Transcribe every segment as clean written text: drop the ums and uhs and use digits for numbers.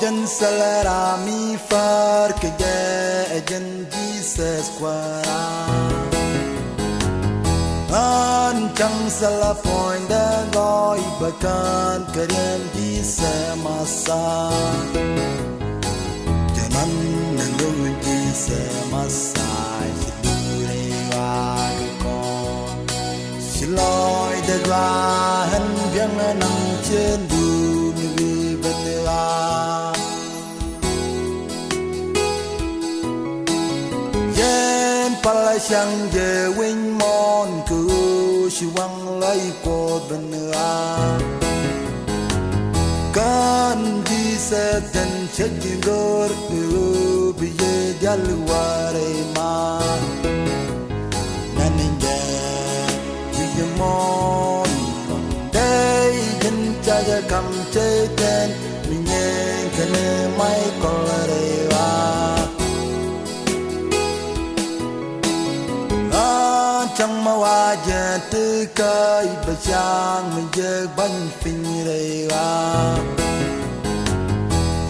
Jen salara mi far que jen Jesus quara an chang sala point da goi bakan karen Jesus masa janan nangung Jesus masa silure wa ko siloi de wa han byang nang chen du mi vi ben wa pala sang je wing mon ku shi wang lai ko ben a kan ji se den che ji gor ku bi ye dal ware ma nan je ji mon dai jen cha ja kam che ten mi ne kan mai ko re wa chẳng mà qua giờ tư cây bờ trang mình giờ bánh phình đây à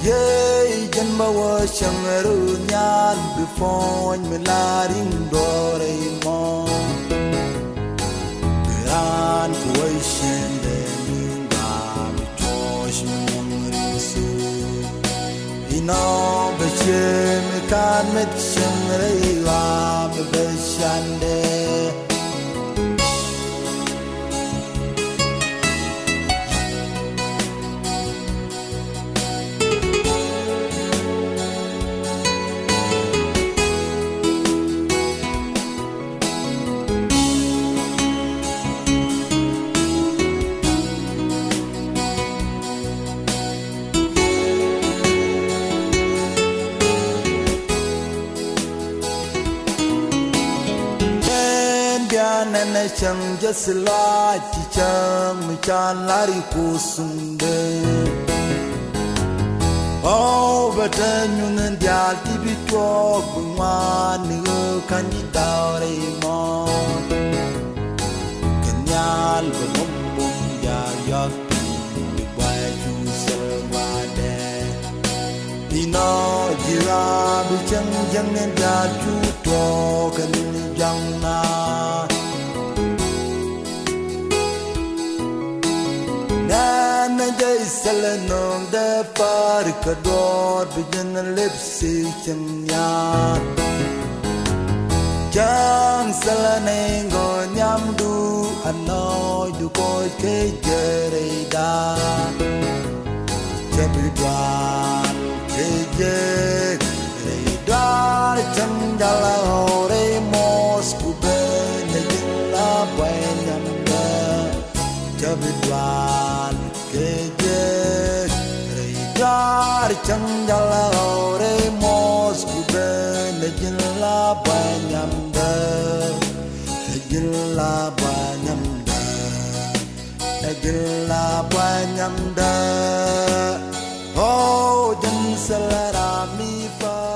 ye dân bao giờ chẳng ru nhan bị phôi mình la ring đô đây mò gran cuối sen để mình đã bị cho xin mình su đi nó bây giờ mình can mất chẳng đây là bây giờ đây nene chang jasla chi chang mi chan lari kusunde oh batanyun dial ti bitwo bungwan ni kan di daure mo kenyal bum ya yak bi bai ju selwade ino jira bi chang jang nen da chu to kan jang na Salanong da far kador bijan lipsi chimnya Jang salaneng go nyam du anoy du koy ke jerida Jabidwan ke jerida cham jala hore mos kuben jilla bayam da Jabidwan ke chang jala ore mos kuben jilla banyam da jilla banyam da oh jan salara mi fa